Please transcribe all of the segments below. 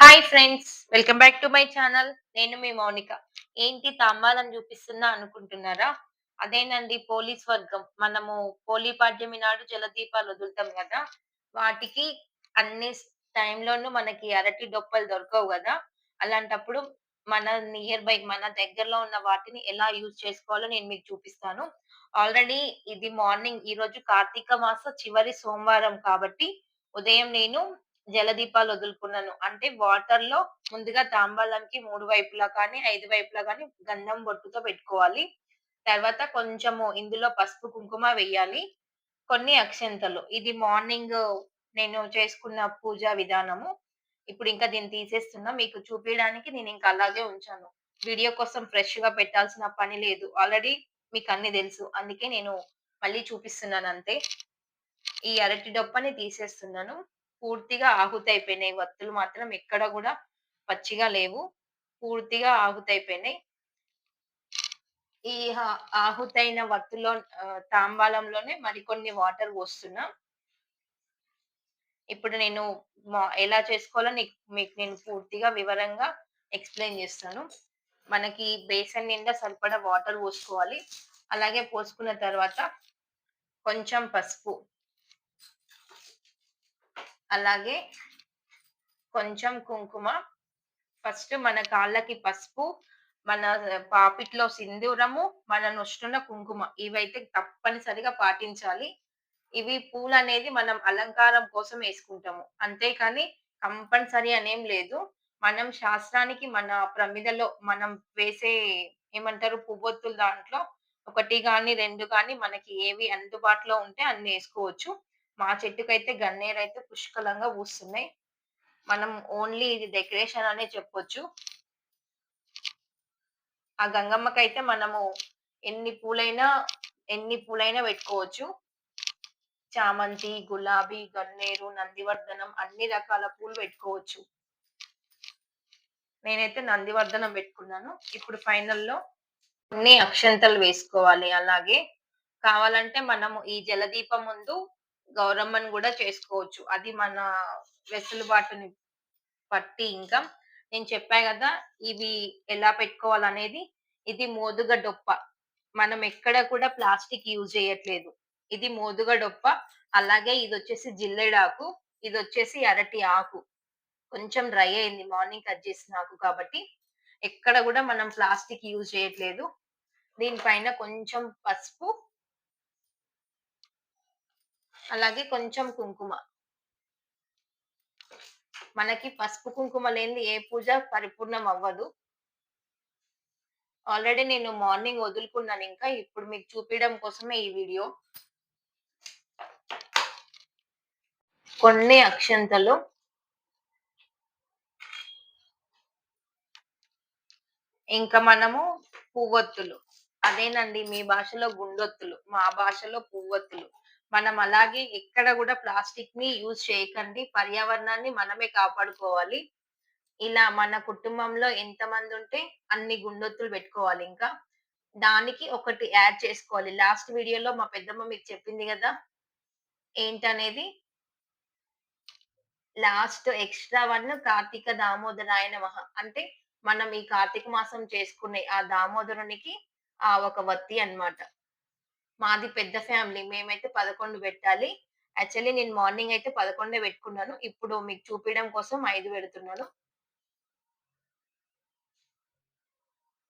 Hi friends! Welcome back to my channel. నేను మీ మౌనిక. ఏంటి తాంబాలం చూపిస్తున్నా అనుకుంటున్నారా? అదేనండి పోలీస్ వర్గం. మనము పోలీ పాడ్యమి నాడు జలదీపాలు వదులుతాం గదా! వాటికి అన్ని టైంలోనూ మనకి అరటి డొప్పలు దొరకవు గదా! అలాంటప్పుడు మన నియర్ బై మన దగ్గరలో ఉన్న వాటిని ఎలా యూజ్ చేసుకోవాలో నేను మీకు చూపిస్తాను. ఆల్రెడీ ఇది మార్నింగ్ ఈరోజు కార్తీక మాస చివరి సోమవారం కాబట్టి ఉదయం నేను జలదీపాలు వదులుకున్నాను. అంటే వాటర్‌లో ముందుగా తాంబాలంకి 3 వైపులా కానీ, 5 వైపులా గానీ గంధం బొట్టుతో పెట్టుకోవాలి. తర్వాత కొంచెము ఇందులో పసుపు, కుంకుమ వెయ్యాలి. కొన్ని అక్షింతలు. ఇది మార్నింగ్ నేను చేసుకున్న పూజా విధానము. ఇప్పుడు ఇంకా దీన్ని తీసేస్తున్నా. మీకు చూపియడానికి నేనింక అలాగే ఉంచాను. వీడియో కోసం ఫ్రెష్‌గా పెట్టాల్సిన పని లేదు. ఆల్రెడీ మీకన్నీ తెలుసు. అందుకే నేను మళ్ళీ చూపిస్తున్నానంతే. ఈ అరటి డొప్పని తీసేస్తున్నాను. పూర్తిగా ఆహుతయిపోయినాయి. వత్తులు మాత్రం ఎక్కడ గూడా పచ్చిగా లేవు. పూర్తిగా ఆహుతయిపోయినాయి. ఈ ఆహుతైన వత్తులో తాంబాలంలోనే మరికొన్ని వాటర్ పోస్తున్నా. ఇప్పుడు నేను ఎలా చేసుకోవాలో మీకు నేను పూర్తిగా వివరంగా ఎక్స్‌ప్లెయిన్ చేస్తాను. మనకి బేసన్ నిండా సరిపడా వాటర్ పోసుకోవాలి. అలాగే పోసుకున్న తర్వాత కొంచెం పసుపు, అలాగే కొంచెం కుంకుమ. ఫస్ట్ మన కాళ్ళకి పసుపు, మన పాపిట్లో సింధూరము, మన నొస్టున కుంకుమ. ఇవైతే తప్పనిసరిగా పాటించాలి. ఇవి పూలనేది మనం అలంకారం కోసం యేసుకుంటాము. అంతేకాని కంపల్సరీ అనేం లేదు. మనం శాస్త్రానికి మన ప్రమిదలో మనం వేసే ఏమంటారు పువ్వొత్తులు దాంట్లో 1 గాని, 2 గాని మనకి ఏవి అందుబాటులో ఉంటే అన్ని యేసుకోవచ్చు. మా చెట్టుకైతే గన్నేరైతే పుష్కలంగా పూస్తున్నాయి. మనం ఓన్లీ ఇది డెకరేషన్ అనే చెప్పొచ్చు. ఆ గంగమ్మకైతే మనము ఎన్ని పూలైనా, ఎన్ని పూలైనా పెట్టుకోవచ్చు. చామంతి, గులాబీ, గన్నేరు, నందివర్ధనం అన్ని రకాల పూలు పెట్టుకోవచ్చు. నేనైతే నందివర్ధనం పెట్టుకున్నాను. ఇప్పుడు ఫైనల్‌లో కొన్ని అక్షంతలు వేసుకోవాలి అలాగే. కావాలంటే మనము ఈ జలదీపం ముందు గౌరమ్మని గూడా చేసుకోవచ్చు. అది మన వెసులుబాటుని పట్టి ఇంకా. నేను చెప్పా గదా! ఇవి ఎలా పెట్టుకోవాలనేది. ఇది మోదుగ డొప్ప. మనం ఎక్కడ కూడా ప్లాస్టిక్ యూజ్ చేయట్లేదు. ఇది మోదుగ డొప్ప. అలాగే ఇదొచ్చేసి జిల్లేడాకు. ఇదొచ్చేసి అరటి ఆకు. కొంచెం డ్రై అయింది మార్నింగ్ కట్ చేసిన ఆకు కాబట్టి. ఎక్కడ గూడా మనం ప్లాస్టిక్ యూజ్ చేయట్లేదు. దీనిపైన కొంచెం పసుపు, అలాగే కొంచెం కుంకుమ. మనకి పసుపు, కుంకుమ లేనిది ఏ పూజ పరిపూర్ణం అవ్వదు. ఆల్రెడీ నేను మార్నింగ్ వదులుకున్నానింకా. ఇప్పుడు మీకు చూపియడం కోసమే ఈ వీడియో. కొన్ని అక్షంతలు, ఇంకా మనము పువ్వొత్తులు. అదేనండి మీ భాషలో గుండొత్తులు. మా భాషలో పువ్వొత్తులు. మనం అలాగే ఎక్కడ గూడా ప్లాస్టిక్‌ని యూజ్ చేయకండి. పర్యావరణాన్ని మనమే కాపాడుకోవాలి. ఇలా మన కుటుంబంలో ఎంతమందుంటే అన్ని గుండొత్తులు పెట్టుకోవాలింకా. దానికి ఒకటి యాడ్ చేసుకోవాలి. లాస్ట్ వీడియోలో మా పెద్దమ్మ మీకు చెప్పింది గదా! ఏంటనేది? లాస్ట్ ఎక్స్‌ట్రా వన్ కార్తీక దామోదరాయ నమః. అంటే మనం ఈ కార్తీక మాసం చేసుకునే ఆ దామోదరునికి ఆ ఒక వత్తి అన్నమాట. మాది పెద్ద ఫ్యామిలీ. మేమైతే 11 పెట్టాలి. యాక్చువల్లీ నేను మార్నింగ్ అయితే 11 పెట్టుకున్నాను. ఇప్పుడు మీకు చూపియడం కోసం 5 పెడుతున్నాను.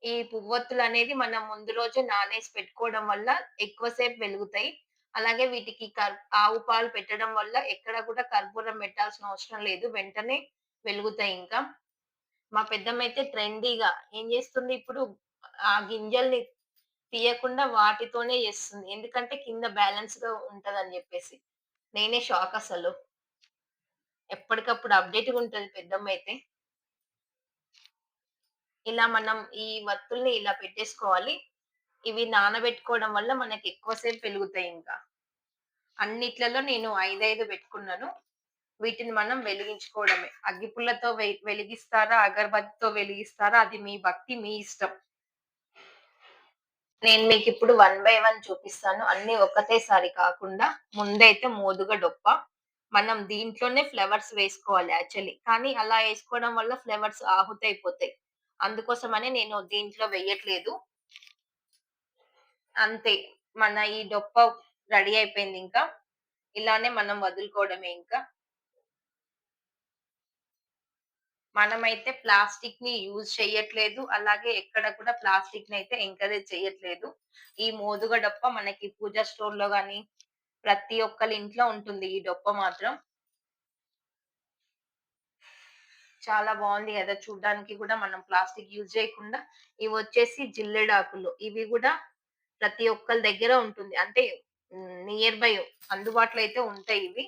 ఈ పువ్వొత్తులనేది మనం ముందు రోజే నానేసి పెట్టుకోవడం వల్ల ఎక్కువ సేపు వెలుగుతాయి. అలాగే వీటికి ఆవు పాలు పెట్టడం వల్ల ఎక్కడ కూడా కర్పూరం పెట్టాల్సిన అవసరం లేదు. వెంటనే వెలుగుతాయింకా. మా పెద్దమ్మయితే ట్రెండీగా ఏం జేస్తుంది ఇప్పుడు ఆ గింజల్ని తీయకుండా వాటితోనే జేస్తుంది. ఎందుకంటే కింద బ్యాలెన్స్‌గా ఉంటదని జెప్పేసి. నేనే షాక్ అసలు. ఎప్పటికప్పుడు అప్‌డేట్‌గుంటది పెద్దమ్మయితే. ఇలా మనం ఈ వత్తుల్ని ఇలా పెట్టేసుకోవాలి. ఇవి నానబెట్టుకోవడం వల్ల మనకి ఎక్కువ సేపు వెలుగుతాయింకా. అన్నిట్లలో నేను 5, 5 పెట్టుకున్నాను. వీటిని మనం వెలిగించుకోవడమే. అగ్గిపుల్లతో వెలిగిస్తారా? అగరబత్తితో వెలిగిస్తారా? అది మీ భక్తి మీ ఇష్టం. నేను మీకిప్పుడు వన్ బై వన్ చూపిస్తాను. అన్నీ ఒకటేసారి కాకుండా ముందైతే మోదుగ డొప్ప. మనం దీంట్లోనే ఫ్లవర్స్ వేసుకోవాలి యాక్చువల్లీ. కానీ అలా ఏసుకోవడం వల్ల ఫ్లవర్స్ ఆహుతయిపోతాయి. అందుకోసమని నేను దీంట్లో వెయ్యట్లేదు. అంతే. మన ఈ డొప్ప రెడీ అయిపోయిందింకా. ఇలానే మనం వదులుకోవడమే ఇంకా. మనమైతే ప్లాస్టిక్‌ని యూజ్ చెయ్యట్లేదు. అలాగే ఎక్కడ కూడా ప్లాస్టిక్‌నయితే ఎంకరేజ్ చెయ్యట్లేదు. ఈ మోదుగ డొప్ప మనకి పూజ స్టోర్‌లో గాని, ప్రతి ఒక్కళ్ళ ఇంట్లో ఉంటుంది ఈ డొప్ప మాత్రం. చాలా బావుంది గదా! చూడ్డానికి గూడా మనం ప్లాస్టిక్ యూజ్ జేయకుండా ఇవొచ్చేసి జిల్లెడాకులు. ఇవి గూడా ప్రతి ఒక్కళ్ళ దగ్గర ఉంటుంది. అంటే నియర్ బై అందుబాటులో అయితే ఉంటాయి ఇవి.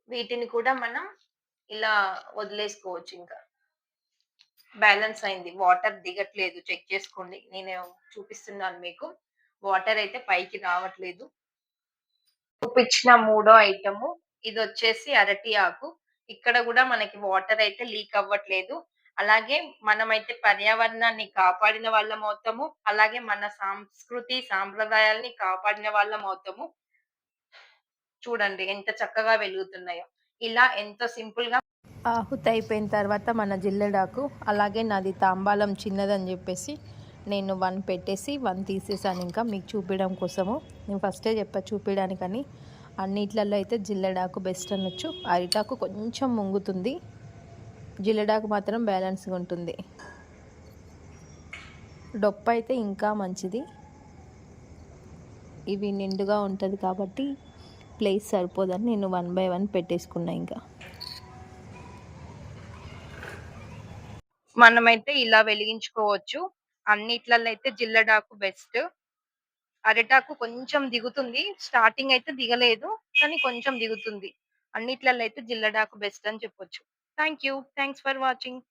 వీటిని కూడా మనం ఇలా వదిలేసుకోవచ్చింక. బ్యాలెన్స్ అయింది. వాటర్ దిగట్లేదు చెక్ చేసుకోండి. నేను చూపిస్తున్నాను మీకు. వాటర్ అయితే పైకి రావట్లేదు. చూపిచ్చిన మూడో ఐటెము ఇదొచ్చేసి అరటి ఆకు. ఇక్కడ గూడా మనకి వాటర్ అయితే లీక్ అవ్వట్లేదు. అలాగే మనమైతే పర్యావరణాన్ని కాపాడిన వాళ్ళమవుతాము. అలాగే మన సంస్కృతి, సాంప్రదాయాల్ని కాపాడిన వాళ్ళమవుతాము. చూడండి ఎంత చక్కగా వెలుగుతున్నాయో. ఇలా ఎంతో సింపుల్‌గా ఆహుతయిపోయిన తర్వాత మన జిల్లెడాకు, అలాగే నాది తాంబాలం చిన్నదని జెప్పేసి నేను 1 పెట్టేసి 1 తీసేసానింకా మీకు చూపియడం కోసము. నేను ఫస్టే చెప్పా చూపియడానికని. అన్నిట్లల్లో అయితే జిల్లెడాకు బెస్ట్ అనొచ్చు. అరిటాకు కొంచెం ముంగుతుంది. జిల్లెడాకు మాత్రం బ్యాలెన్స్‌గా ఉంటుంది. డొప్ప అయితే ఇంకా మంచిది. ఇవి నిండుగా ఉంటది కాబట్టి ప్లేస్ సరిపోదని నేను 1 బై 1 పెట్టేసుకున్నా ఇంకా. మనమైతే ఇలా వెలిగించుకోవచ్చు. అన్నిట్లల్లో అయితే జిల్లెడాకు బెస్ట్. అరిటాకు కొంచెం దిగుతుంది. స్టార్టింగ్ అయితే దిగలేదు. కానీ కొంచెం దిగుతుంది. అన్నిట్లల్లో అయితే జిల్లెడాకు బెస్ట్ అని చెప్పొచ్చు. Thank you. Thanks for watching.